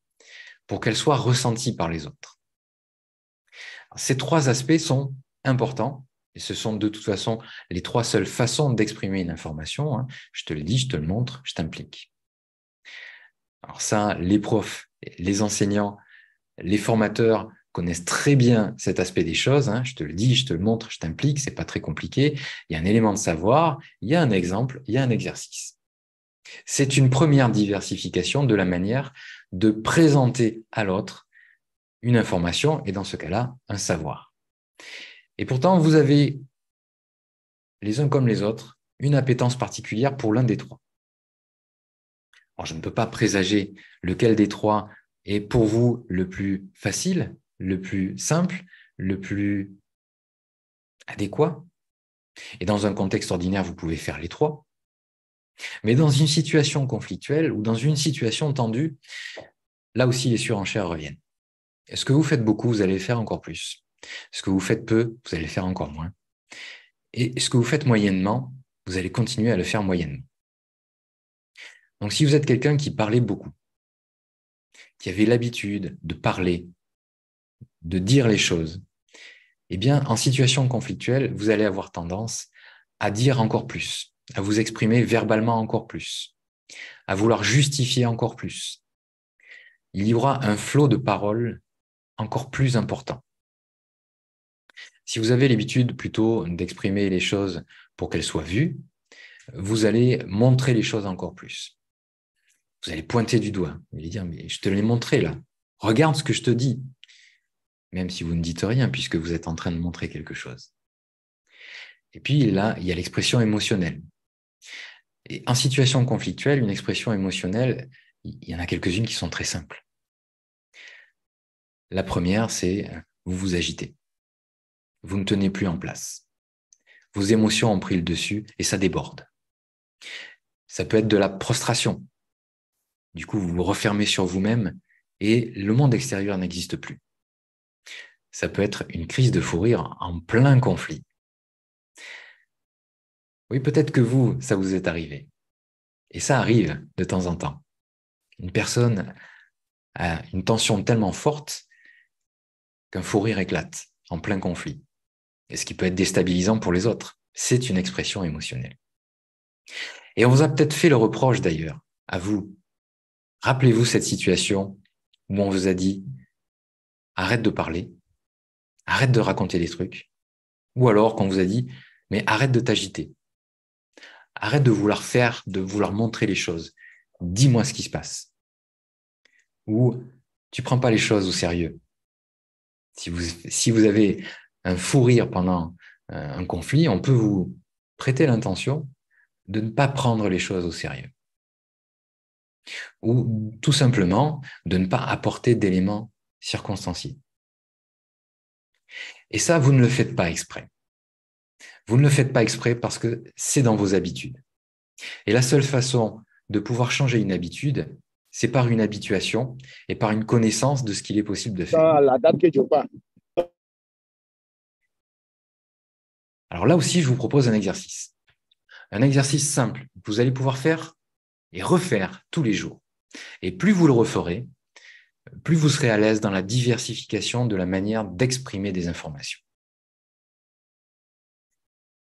A: pour qu'elles soient ressenties par les autres. Ces trois aspects sont importants Et ce sont de toute façon les 3 seules façons d'exprimer une information, hein. Je te le dis, je te le montre, je t'implique. Alors ça, les profs, les enseignants, les formateurs connaissent très bien cet aspect des choses, hein. Je te le dis, je te le montre, je t'implique, c'est pas très compliqué. Il y a un élément de savoir, il y a un exemple, il y a un exercice. C'est une première diversification de la manière de présenter à l'autre une information et dans ce cas-là, un savoir. Et pourtant, vous avez, les uns comme les autres, une appétence particulière pour l'un des 3. Alors, je ne peux pas présager lequel des 3 est pour vous le plus facile, le plus simple, le plus adéquat. Et dans un contexte ordinaire, vous pouvez faire les 3. Mais dans une situation conflictuelle ou dans une situation tendue, là aussi, les surenchères reviennent. Ce que vous faites beaucoup, vous allez le faire encore plus. Ce que vous faites peu, vous allez le faire encore moins. Et ce que vous faites moyennement, vous allez continuer à le faire moyennement. Donc, si vous êtes quelqu'un qui parlait beaucoup, qui avait l'habitude de parler, de dire les choses, eh bien, en situation conflictuelle, vous allez avoir tendance à dire encore plus, à vous exprimer verbalement encore plus, à vouloir justifier encore plus. Il y aura un flot de paroles encore plus important. Si vous avez l'habitude plutôt d'exprimer les choses pour qu'elles soient vues, vous allez montrer les choses encore plus. Vous allez pointer du doigt. Vous allez dire, mais je te l'ai montré là. Regarde ce que je te dis. Même si vous ne dites rien, puisque vous êtes en train de montrer quelque chose. Et puis là, il y a l'expression émotionnelle. Et en situation conflictuelle, une expression émotionnelle, il y en a quelques-unes qui sont très simples. La première, c'est vous vous agitez. Vous ne tenez plus en place. Vos émotions ont pris le dessus et ça déborde. Ça peut être de la prostration. Du coup, vous vous refermez sur vous-même et le monde extérieur n'existe plus. Ça peut être une crise de fou rire en plein conflit. Oui, peut-être que vous, ça vous est arrivé. Et ça arrive de temps en temps. Une personne a une tension tellement forte qu'un fou rire éclate en plein conflit. Et ce qui peut être déstabilisant pour les autres. C'est une expression émotionnelle. Et on vous a peut-être fait le reproche d'ailleurs, à vous. Rappelez-vous cette situation où on vous a dit « arrête de parler, arrête de raconter des trucs ». Ou alors qu'on vous a dit « mais arrête de t'agiter, arrête de vouloir faire, de vouloir montrer les choses, dis-moi ce qui se passe ». Ou « tu prends pas les choses au sérieux ». Si vous avez un fou rire pendant un conflit, on peut vous prêter l'intention de ne pas prendre les choses au sérieux. Ou tout simplement de ne pas apporter d'éléments circonstanciés. Et ça, vous ne le faites pas exprès. Vous ne le faites pas exprès parce que c'est dans vos habitudes. Et la seule façon de pouvoir changer une habitude, c'est par une habituation et par une connaissance de ce qu'il est possible de faire. Alors là aussi, je vous propose un exercice. Un exercice simple que vous allez pouvoir faire et refaire tous les jours. Et plus vous le referez, plus vous serez à l'aise dans la diversification de la manière d'exprimer des informations.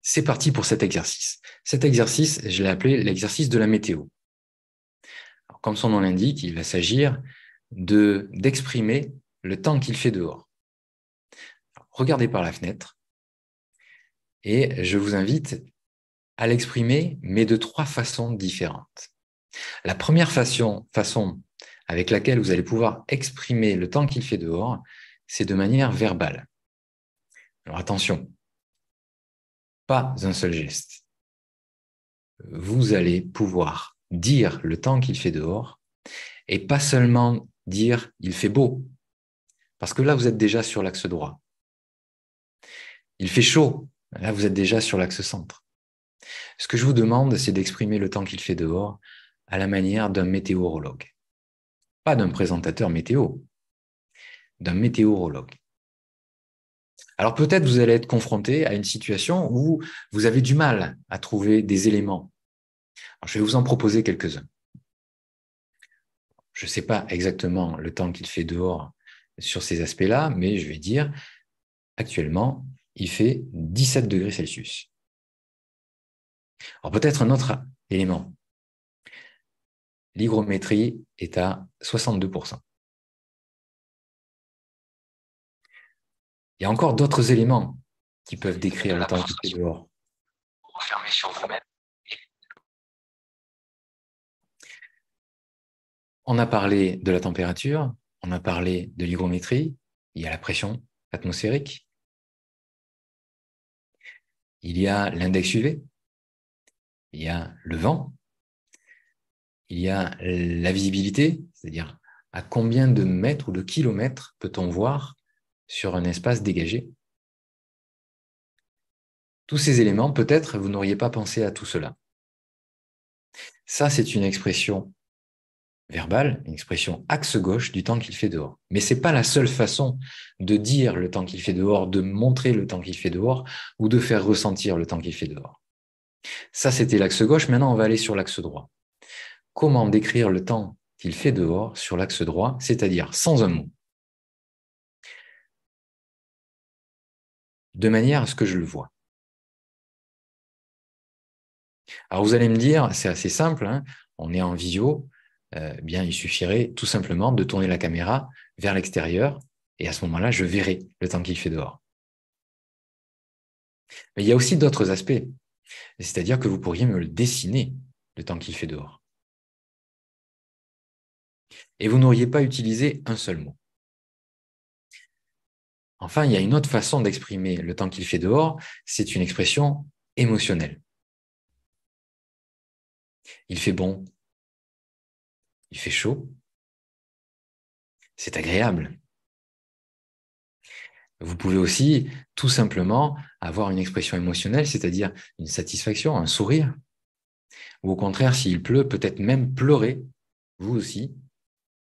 A: C'est parti pour cet exercice. Cet exercice, je l'ai appelé l'exercice de la météo. Alors, comme son nom l'indique, il va s'agir d'exprimer le temps qu'il fait dehors. Alors, regardez par la fenêtre et je vous invite à l'exprimer, mais de 3 façons différentes. La première façon avec laquelle vous allez pouvoir exprimer le temps qu'il fait dehors, c'est de manière verbale. Alors attention, pas un seul geste. Vous allez pouvoir dire le temps qu'il fait dehors et pas seulement dire il fait beau, parce que là vous êtes déjà sur l'axe droit. Il fait chaud, là vous êtes déjà sur l'axe centre. Ce que je vous demande, c'est d'exprimer le temps qu'il fait dehors à la manière d'un météorologue. Pas d'un présentateur météo, d'un météorologue. Alors peut-être vous allez être confronté à une situation où vous avez du mal à trouver des éléments. Alors, je vais vous en proposer quelques-uns. Je ne sais pas exactement le temps qu'il fait dehors sur ces aspects-là, mais je vais dire, actuellement, il fait 17 degrés Celsius. Alors peut-être un autre élément. L'hygrométrie est à 62%. Il y a encore d'autres éléments qui peuvent décrire le temps qu'il fait dehors. Refermez sur vous-même. On a parlé de la température, on a parlé de l'hygrométrie, il y a la pression atmosphérique, il y a l'index UV, il y a le vent, il y a la visibilité, c'est-à-dire à combien de mètres ou de kilomètres peut-on voir sur un espace dégagé. Tous ces éléments, peut-être, vous n'auriez pas pensé à tout cela. Ça, c'est une expression verbale, une expression axe gauche du temps qu'il fait dehors. Mais ce n'est pas la seule façon de dire le temps qu'il fait dehors, de montrer le temps qu'il fait dehors ou de faire ressentir le temps qu'il fait dehors. Ça, c'était l'axe gauche. Maintenant, on va aller sur l'axe droit. Comment décrire le temps qu'il fait dehors sur l'axe droit, c'est-à-dire sans un mot, de manière à ce que je le vois. Alors, vous allez me dire, c'est assez simple, hein, on est en visio, bien, il suffirait tout simplement de tourner la caméra vers l'extérieur et à ce moment-là, je verrai le temps qu'il fait dehors. Mais il y a aussi d'autres aspects, c'est-à-dire que vous pourriez me le dessiner, le temps qu'il fait dehors. Et vous n'auriez pas utilisé un seul mot. Enfin, il y a une autre façon d'exprimer le temps qu'il fait dehors, c'est une expression émotionnelle. Il fait bon, il fait chaud, c'est agréable. Vous pouvez aussi tout simplement avoir une expression émotionnelle, c'est-à-dire une satisfaction, un sourire, ou au contraire, s'il pleut, peut-être même pleurer, vous aussi.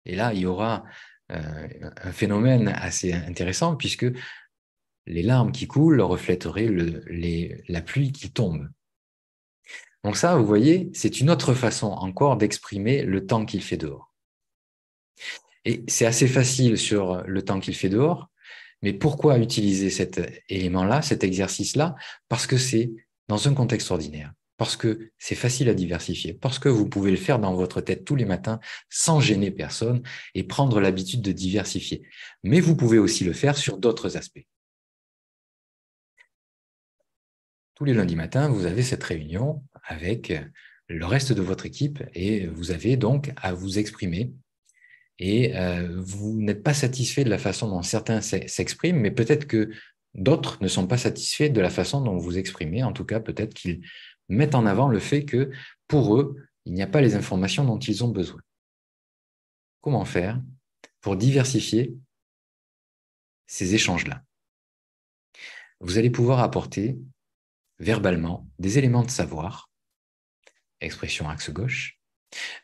A: Et là, il y aura un phénomène assez intéressant puisque les larmes qui coulent reflèteraient la pluie qui tombe. Donc ça, vous voyez, c'est une autre façon encore d'exprimer le temps qu'il fait dehors. Et c'est assez facile sur le temps qu'il fait dehors, mais pourquoi utiliser cet élément-là, cet exercice-là? Parce que c'est dans un contexte ordinaire, parce que c'est facile à diversifier, parce que vous pouvez le faire dans votre tête tous les matins sans gêner personne et prendre l'habitude de diversifier. Mais vous pouvez aussi le faire sur d'autres aspects. Tous les lundis matins, vous avez cette réunion avec le reste de votre équipe et vous avez donc à vous exprimer. Et vous n'êtes pas satisfait de la façon dont certains s'expriment, mais peut-être que d'autres ne sont pas satisfaits de la façon dont vous exprimez. En tout cas, peut-être qu'ils mettent en avant le fait que pour eux, il n'y a pas les informations dont ils ont besoin. Comment faire pour diversifier ces échanges-là? Vous allez pouvoir apporter verbalement des éléments de savoir, expression axe gauche.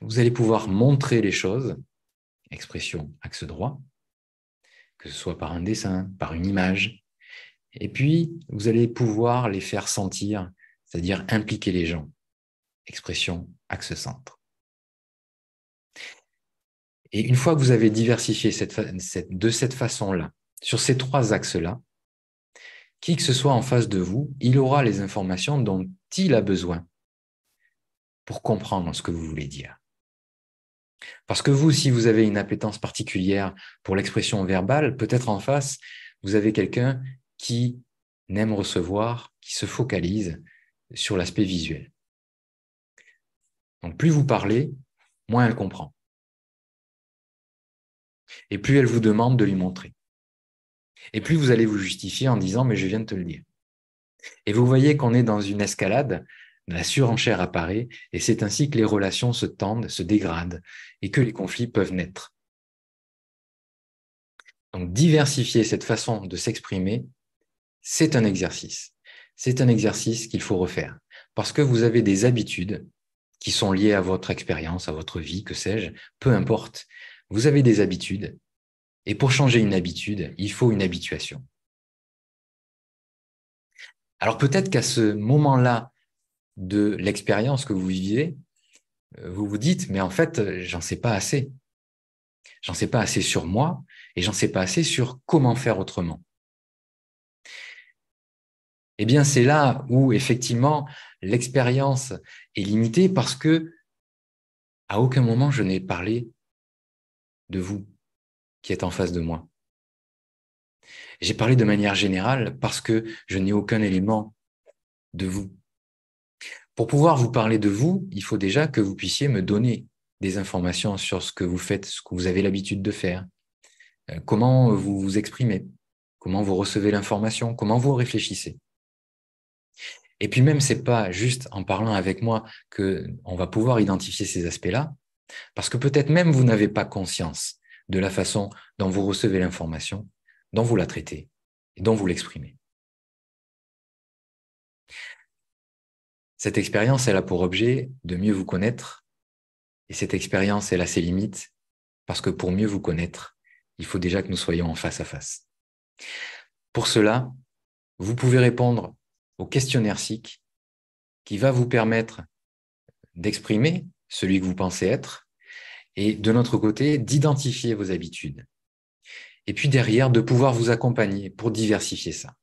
A: Vous allez pouvoir montrer les choses, expression axe droit, que ce soit par un dessin, par une image. Et puis, vous allez pouvoir les faire sentir, c'est-à-dire impliquer les gens. Expression axe centre. Et une fois que vous avez diversifié de cette façon-là, sur ces trois axes-là, qui que ce soit en face de vous, il aura les informations dont il a besoin pour comprendre ce que vous voulez dire. Parce que vous, si vous avez une appétence particulière pour l'expression verbale, peut-être en face, vous avez quelqu'un qui n'aime recevoir, qui se focalise sur l'aspect visuel. Donc plus vous parlez, moins elle comprend. Et plus elle vous demande de lui montrer. Et plus vous allez vous justifier en disant « mais je viens de te le dire ». Et vous voyez qu'on est dans une escalade, la surenchère apparaît, et c'est ainsi que les relations se tendent, se dégradent, et que les conflits peuvent naître. Donc diversifier cette façon de s'exprimer, c'est un exercice. C'est un exercice qu'il faut refaire, parce que vous avez des habitudes qui sont liées à votre expérience, à votre vie, que sais-je, peu importe. Vous avez des habitudes, et pour changer une habitude, il faut une habituation. Alors peut-être qu'à ce moment-là de l'expérience que vous vivez, vous vous dites, mais en fait, j'en sais pas assez. J'en sais pas assez sur moi, et j'en sais pas assez sur comment faire autrement. Eh bien, c'est là où, effectivement, l'expérience est limitée parce que à aucun moment je n'ai parlé de vous qui êtes en face de moi. J'ai parlé de manière générale parce que je n'ai aucun élément de vous. Pour pouvoir vous parler de vous, il faut déjà que vous puissiez me donner des informations sur ce que vous faites, ce que vous avez l'habitude de faire, comment vous vous exprimez, comment vous recevez l'information, comment vous réfléchissez. Et puis même, c'est pas juste en parlant avec moi qu'on va pouvoir identifier ces aspects-là, parce que peut-être même vous n'avez pas conscience de la façon dont vous recevez l'information, dont vous la traitez et dont vous l'exprimez. Cette expérience, elle a pour objet de mieux vous connaître, et cette expérience, elle a ses limites, parce que pour mieux vous connaître, il faut déjà que nous soyons en face à face. Pour cela, vous pouvez répondre au questionnaire SIC qui va vous permettre d'exprimer celui que vous pensez être et de notre côté, d'identifier vos habitudes. Et puis derrière, de pouvoir vous accompagner pour diversifier ça.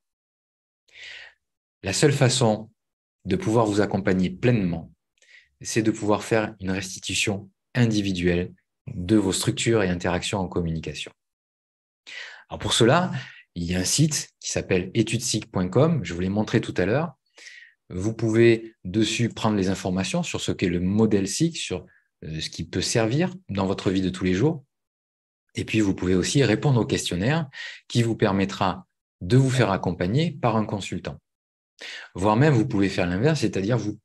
A: La seule façon de pouvoir vous accompagner pleinement, c'est de pouvoir faire une restitution individuelle de vos structures et interactions en communication. Alors pour cela, il y a un site qui s'appelle etudesic.com, je vous l'ai montré tout à l'heure. Vous pouvez dessus prendre les informations sur ce qu'est le modèle SIC, sur ce qui peut servir dans votre vie de tous les jours. Et puis, vous pouvez aussi répondre au questionnaire qui vous permettra de vous faire accompagner par un consultant. Voire même, vous pouvez faire l'inverse, c'est-à-dire vous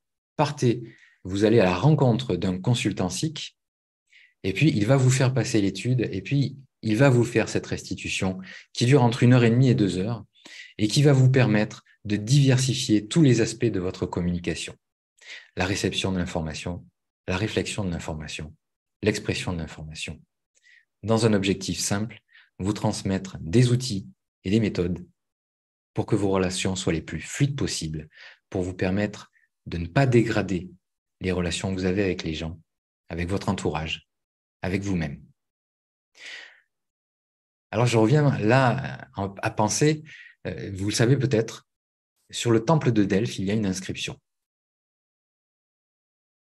A: allez à la rencontre d'un consultant SIC et puis il va vous faire passer l'étude et puis il va vous faire cette restitution qui dure entre 1h30 et 2 heures et qui va vous permettre de diversifier tous les aspects de votre communication. La réception de l'information, la réflexion de l'information, l'expression de l'information. Dans un objectif simple, vous transmettre des outils et des méthodes pour que vos relations soient les plus fluides possibles, pour vous permettre de ne pas dégrader les relations que vous avez avec les gens, avec votre entourage, avec vous-même. Alors je reviens là à penser, vous le savez peut-être, sur le temple de Delphes, il y a une inscription.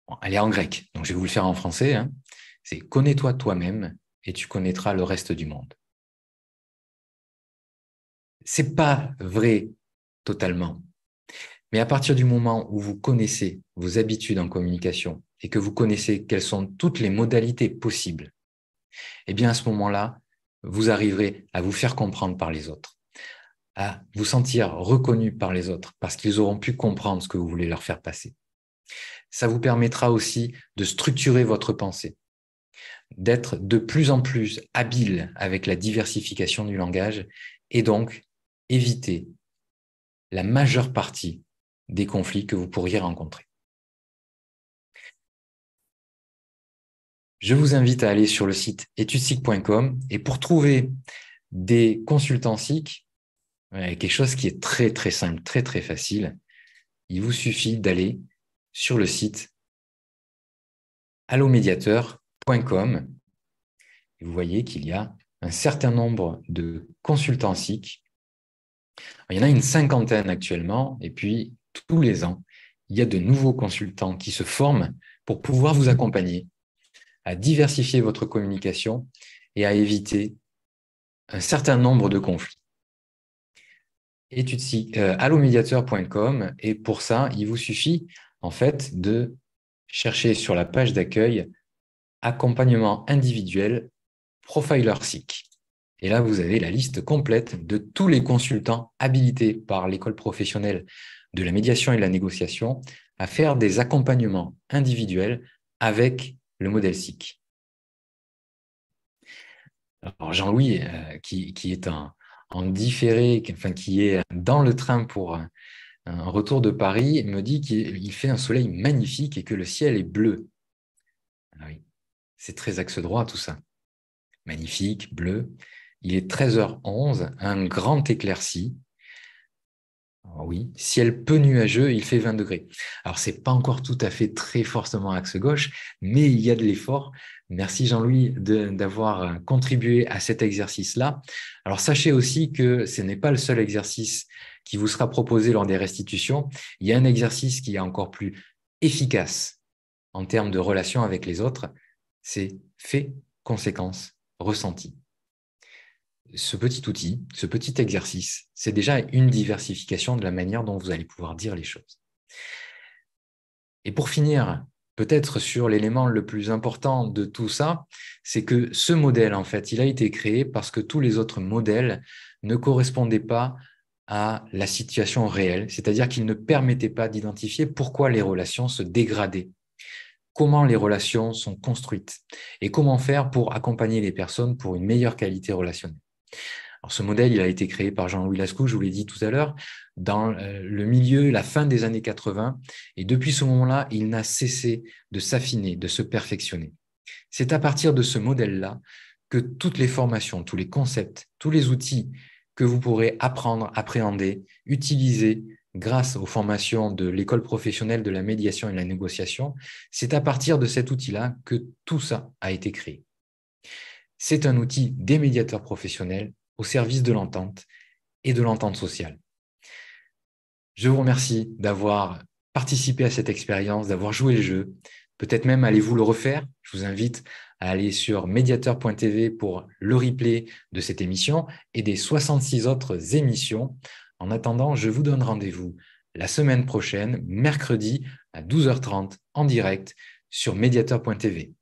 A: Bon, elle est en grec, donc je vais vous le faire en français. Hein. C'est « Connais-toi toi-même et tu connaîtras le reste du monde ». C'est pas vrai totalement. Mais à partir du moment où vous connaissez vos habitudes en communication et que vous connaissez quelles sont toutes les modalités possibles, eh bien à ce moment-là, vous arriverez à vous faire comprendre par les autres, à vous sentir reconnu par les autres parce qu'ils auront pu comprendre ce que vous voulez leur faire passer. Ça vous permettra aussi de structurer votre pensée, d'être de plus en plus habile avec la diversification du langage et donc éviter la majeure partie des conflits que vous pourriez rencontrer. Je vous invite à aller sur le site etudesic.com et pour trouver des consultants SIC, quelque chose qui est très très simple, très très facile, il vous suffit d'aller sur le site allomediateur.com et vous voyez qu'il y a un certain nombre de consultants SIC. Il y en a une cinquantaine actuellement et puis tous les ans, il y a de nouveaux consultants qui se forment pour pouvoir vous accompagner à diversifier votre communication et à éviter un certain nombre de conflits. allomediateur.com et pour ça, il vous suffit en fait de chercher sur la page d'accueil accompagnement individuel Profiler SIC. Et là, vous avez la liste complète de tous les consultants habilités par l'école professionnelle de la médiation et de la négociation à faire des accompagnements individuels avec le modèle SIC. Alors Jean-Louis, qui est en différé, enfin, qui est dans le train pour un retour de Paris, me dit qu'il fait un soleil magnifique et que le ciel est bleu. Ah oui, c'est très axe droit tout ça. Magnifique, bleu. Il est 13h11, un grand éclairci. Oui, ciel peu nuageux, il fait 20 degrés. Alors, c'est pas encore tout à fait très fortement axe gauche, mais il y a de l'effort. Merci Jean-Louis d'avoir contribué à cet exercice-là. Alors, sachez aussi que ce n'est pas le seul exercice qui vous sera proposé lors des restitutions. Il y a un exercice qui est encore plus efficace en termes de relation avec les autres, c'est fait, conséquence, ressenti. Ce petit outil, ce petit exercice, c'est déjà une diversification de la manière dont vous allez pouvoir dire les choses. Et pour finir, peut-être sur l'élément le plus important de tout ça, c'est que ce modèle, en fait, il a été créé parce que tous les autres modèles ne correspondaient pas à la situation réelle, c'est-à-dire qu'ils ne permettaient pas d'identifier pourquoi les relations se dégradaient, comment les relations sont construites et comment faire pour accompagner les personnes pour une meilleure qualité relationnelle. Alors, ce modèle, il a été créé par Jean-Louis Lascaux, je vous l'ai dit tout à l'heure, dans le milieu, la fin des années 80. Et depuis ce moment-là, il n'a cessé de s'affiner, de se perfectionner. C'est à partir de ce modèle-là que toutes les formations, tous les concepts, tous les outils que vous pourrez apprendre, appréhender, utiliser grâce aux formations de l'école professionnelle de la médiation et de la négociation, c'est à partir de cet outil-là que tout ça a été créé. C'est un outil des médiateurs professionnels au service de l'entente et de l'entente sociale. Je vous remercie d'avoir participé à cette expérience, d'avoir joué le jeu. Peut-être même allez-vous le refaire. Je vous invite à aller sur mediator.tv pour le replay de cette émission et des 66 autres émissions. En attendant, je vous donne rendez-vous la semaine prochaine, mercredi à 12h30 en direct sur mediator.tv.